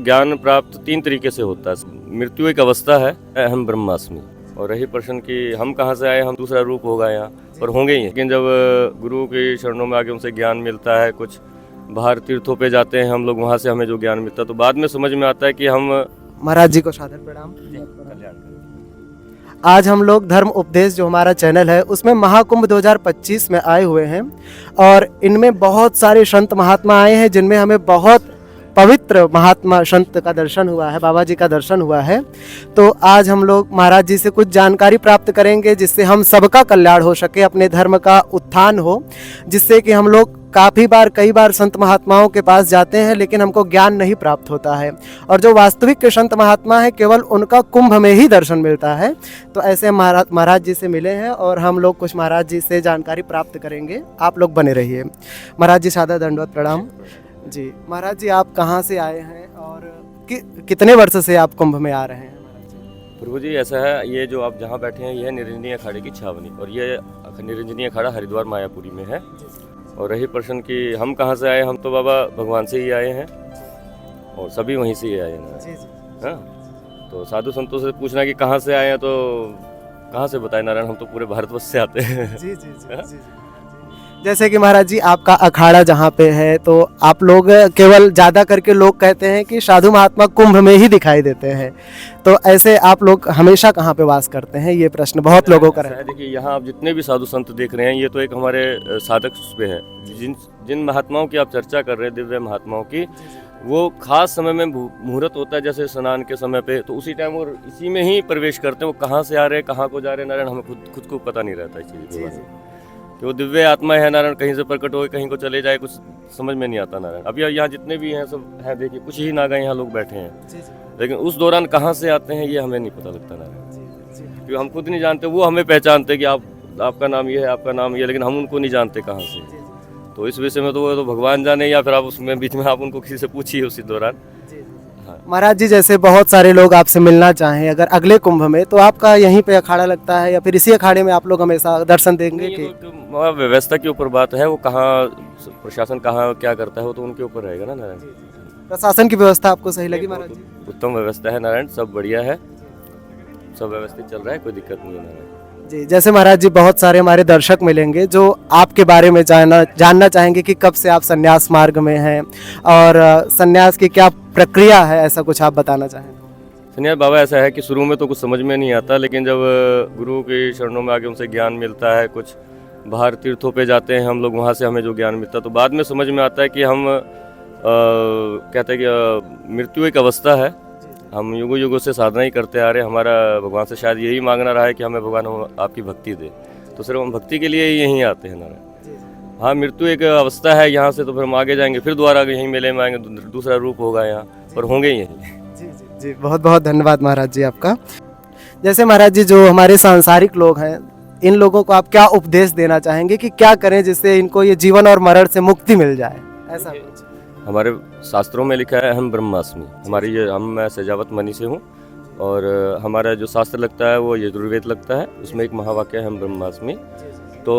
ज्ञान प्राप्त तीन तरीके से होता है। मृत्यु एक अवस्था है, अहम ब्रह्मास्मि। और रही प्रश्न कि हम कहाँ से आए, हम दूसरा रूप होगा यहाँ पर होंगे ही। लेकिन जब गुरु के चरणों में आके उनसे ज्ञान मिलता है, कुछ बाहर तीर्थों पे जाते हैं हम लोग, वहाँ से हमें जो ज्ञान मिलता है तो बाद में समझ में आता है कि हम महाराज जी को सादर प्रणाम। आज हम लोग धर्म उपदेश जो हमारा चैनल है उसमें महाकुंभ 2025 में आए हुए हैं और इनमें बहुत सारे संत महात्मा आए हैं जिनमें हमें बहुत पवित्र महात्मा संत का दर्शन हुआ है, बाबा जी का दर्शन हुआ है। तो आज हम लोग महाराज जी से कुछ जानकारी प्राप्त करेंगे जिससे हम सबका कल्याण हो सके, अपने धर्म का उत्थान हो, जिससे कि हम लोग कई बार संत महात्माओं के पास जाते हैं लेकिन हमको ज्ञान नहीं प्राप्त होता है और जो वास्तविक के संत महात्मा है केवल उनका कुंभ में ही दर्शन मिलता है। तो ऐसे महाराज जी से मिले हैं और हम लोग कुछ महाराज जी से जानकारी प्राप्त करेंगे। आप लोग बने रहिए। महाराज जी सादर दंडवत प्रणाम जी। महाराज जी आप कहाँ से आए हैं और कितने वर्ष से आप कुंभ में आ रहे हैं? प्रभु जी ऐसा है, ये जो आप जहाँ बैठे हैं ये है निरंजनी अखाड़े की छावनी और ये निरंजनी अखाड़ा हरिद्वार मायापुरी में है। और रही प्रश्न कि हम कहाँ से आए, हम तो बाबा भगवान से ही आए हैं और सभी वहीं से ही आए हैं। हाँ, तो साधु संतों से पूछना कि कहाँ से आए हैं तो कहाँ से बताए नारायण, हम तो पूरे भारतवर्ष से आते हैं। जी जी जी, जी, जी। जैसे कि महाराज जी आपका अखाड़ा जहाँ पे है तो आप लोग केवल ज़्यादा करके लोग कहते हैं कि साधु महात्मा कुंभ में ही दिखाई देते हैं, तो ऐसे आप लोग हमेशा कहाँ पे वास करते हैं, ये प्रश्न बहुत लोगों का है। देखिए यहाँ आप जितने भी साधु संत देख रहे हैं ये तो एक हमारे साधक पे है। जिन महात्माओं की आप चर्चा कर रहे हैं, दिव्य महात्माओं की, वो खास समय में मुहूर्त होता है जैसे स्नान के समय पे, तो उसी टाइम वो इसी में ही प्रवेश करते हैं। वो कहाँ से आ रहे हैं, कहाँ को जा रहे हैं नारायण, हमें खुद को पता नहीं रहता इस चीज़ के। कि वो दिव्य आत्मा है नारायण, कहीं से प्रकट हो कहीं को चले जाए, कुछ समझ में नहीं आता नारायण। अभी यहाँ जितने भी हैं सब हैं, देखिए कुछ ही नागा यहाँ लोग बैठे हैं, लेकिन उस दौरान कहाँ से आते हैं ये हमें नहीं पता लगता नारायण, क्योंकि हम खुद नहीं जानते। वो हमें पहचानते कि आपका नाम ये है, आपका नाम ये है, लेकिन हम उनको नहीं जानते कहाँ से। तो इस विषय में तो वो तो भगवान जाने, या फिर आप उसमें बीच में आप उनको किसी से पूछिए उसी दौरान। महाराज जी जैसे बहुत सारे लोग आपसे मिलना चाहें अगर अगले कुंभ में, तो आपका यहीं पे अखाड़ा लगता है या फिर इसी अखाड़े में आप लोग हमेशा दर्शन देंगे? कि व्यवस्था के ऊपर बात है, वो कहाँ प्रशासन कहाँ क्या करता है वो तो उनके ऊपर रहेगा ना नारायण। प्रशासन की व्यवस्था आपको सही लगी महाराज जी? उत्तम व्यवस्था है नारायण, सब बढ़िया है, सब व्यवस्थित चल रहा है, कोई दिक्कत नहीं है नारायण जी। जैसे महाराज जी बहुत सारे हमारे दर्शक मिलेंगे जो आपके बारे में जानना चाहेंगे कि कब से आप संन्यास मार्ग में हैं और संन्यास की क्या प्रक्रिया है, ऐसा कुछ आप बताना चाहें? संन्यास बाबा ऐसा है कि शुरू में तो कुछ समझ में नहीं आता, लेकिन जब गुरु के चरणों में आके उनसे ज्ञान मिलता है, कुछ बाहर तीर्थों पे जाते हैं हम लोग, वहाँ से हमें जो ज्ञान मिलता है तो बाद में समझ में आता है कि हम कहते हैं कि मृत्यु एक अवस्था है। हम युगों युगों से साधना ही करते आ रहे हैं, हमारा भगवान से शायद यही मांगना रहा है कि हमें भगवान आपकी भक्ति दे, तो सिर्फ हम भक्ति के लिए ही यहीं आते हैं नारायण। हाँ, मृत्यु एक अवस्था है, यहाँ से तो फिर हम आगे जाएंगे, फिर दोबारा यहीं मेले में आएंगे, दूसरा रूप होगा यहाँ पर होंगे ही यहीं। जी जी जी, बहुत बहुत धन्यवाद महाराज जी आपका। जैसे महाराज जी जो हमारे सांसारिक लोग हैं, इन लोगों को आप क्या उपदेश देना चाहेंगे कि क्या करें जिससे इनको ये जीवन और मरण से मुक्ति मिल जाए? ऐसा कुछ हमारे शास्त्रों में लिखा है, अहम ब्रह्मास्मि। मैं सजावत मणि से हूँ और हमारा जो शास्त्र लगता है वो यजुर्वेद लगता है, उसमें एक महावाक्य है, अहम ब्रह्मास्मि। तो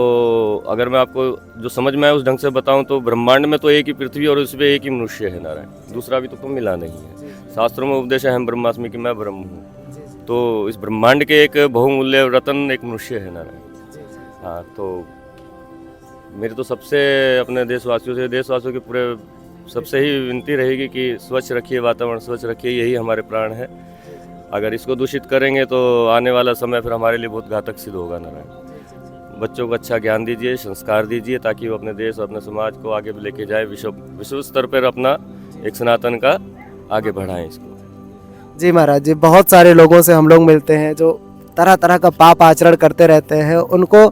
अगर मैं आपको जो समझ में आए उस ढंग से बताऊं तो ब्रह्मांड में तो एक ही पृथ्वी और उसमें एक ही मनुष्य है नारायण, दूसरा भी तो मिला नहीं है। शास्त्रों में उपदेश है, अहम ब्रह्मास्मि, कि मैं ब्रह्म हूँ। तो इस ब्रह्मांड के एक बहुमूल्य रत्न एक मनुष्य है नारायण। हाँ, तो मेरी तो सबसे अपने देशवासियों के पूरे सबसे ही विनती रहेगी कि स्वच्छ रखिए वातावरण, स्वच्छ रखिए, यही हमारे प्राण है। अगर इसको दूषित करेंगे तो आने वाला समय फिर हमारे लिए बहुत घातक सिद्ध होगा नारायण। बच्चों को अच्छा ज्ञान दीजिए, संस्कार दीजिए, ताकि वो अपने देश और अपने समाज को आगे लेके जाए, विश्व स्तर पर अपना एक सनातन का आगे बढ़ाएं इसको। जी महाराज जी, बहुत सारे लोगों से हम लोग मिलते हैं जो तरह तरह का पाप आचरण करते रहते हैं, उनको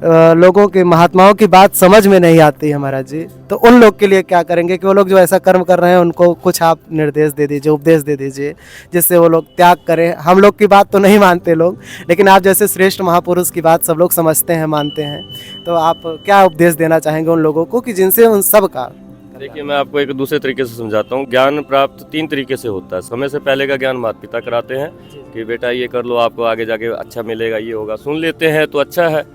लोगों के महात्माओं की बात समझ में नहीं आती है महाराज जी, तो उन लोग के लिए क्या करेंगे कि वो लोग जो ऐसा कर्म कर रहे हैं उनको कुछ आप निर्देश दे दीजिए, उपदेश दे दीजिए, जिससे वो लोग त्याग करें। हम लोग की बात तो नहीं मानते लोग, लेकिन आप जैसे श्रेष्ठ महापुरुष की बात सब लोग समझते हैं, मानते हैं, तो आप क्या उपदेश देना चाहेंगे उन लोगों को कि जिनसे उन सब का? देखिए, मैं आपको एक दूसरे तरीके से समझाता हूँ। ज्ञान प्राप्त तीन तरीके से होता है। समय से पहले का ज्ञान माता पिता कराते हैं कि बेटा ये कर लो, आपको आगे जाके अच्छा मिलेगा, ये होगा। सुन लेते हैं तो अच्छा है,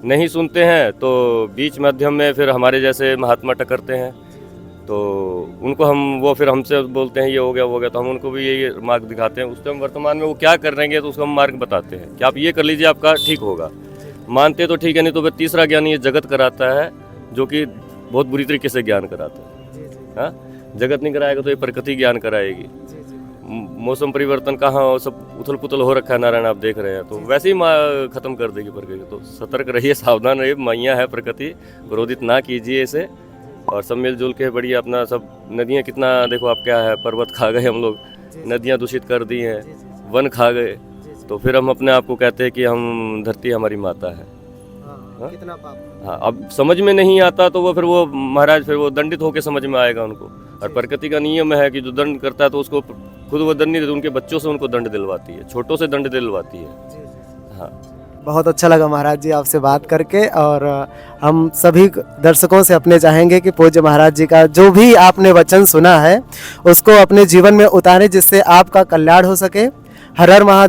नहीं सुनते हैं तो बीच मध्यम में फिर हमारे जैसे महात्मा टकरते हैं तो उनको हम वो फिर हमसे बोलते हैं ये हो गया वो हो गया, तो हम उनको भी ये मार्ग दिखाते हैं। उस टाइम वर्तमान में वो क्या कर रहेंगे तो उसको हम मार्ग बताते हैं कि आप ये कर लीजिए, आपका ठीक होगा। मानते तो ठीक है, नहीं तो फिर तीसरा ज्ञान ये जगत कराता है, जो कि बहुत बुरी तरीके से ज्ञान कराता है। हाँ, जगत नहीं कराएगा तो ये प्रकृति ज्ञान कराएगी। मौसम परिवर्तन कहाँ सब उथल पुथल हो रखा है नारायण, आप देख रहे हैं, तो वैसे ही खत्म कर देगी प्रकृति। तो सतर्क रहिए, सावधान रहिए, मैया है प्रकृति, क्रोधित ना कीजिए इसे, और सब मिलजुल के बढ़िया अपना सब। नदियाँ कितना देखो आप, क्या है, पर्वत खा गए हम लोग, नदियाँ दूषित कर दी हैं, वन खा गए, तो फिर हम अपने आप को कहते हैं कि हम धरती हमारी माता है। कितना पाप। हाँ, अब समझ में नहीं आता तो वो फिर वो महाराज फिर वो दंडित होकर समझ में आएगा उनको। और प्रकृति का नियम है कि जो दंड करता है तो उसको खुद वो दंड नहीं देती, उनके बच्चों से उनको दंड दिलवाती है, छोटों से दंड दिलवाती है। हाँ, बहुत अच्छा लगा महाराज जी आपसे बात करके, और हम सभी दर्शकों से अपने चाहेंगे कि पूज्य महाराज जी का जो भी आपने वचन सुना है उसको अपने जीवन में उतारें, जिससे आपका कल्याण हो सके। हर हर महादेव।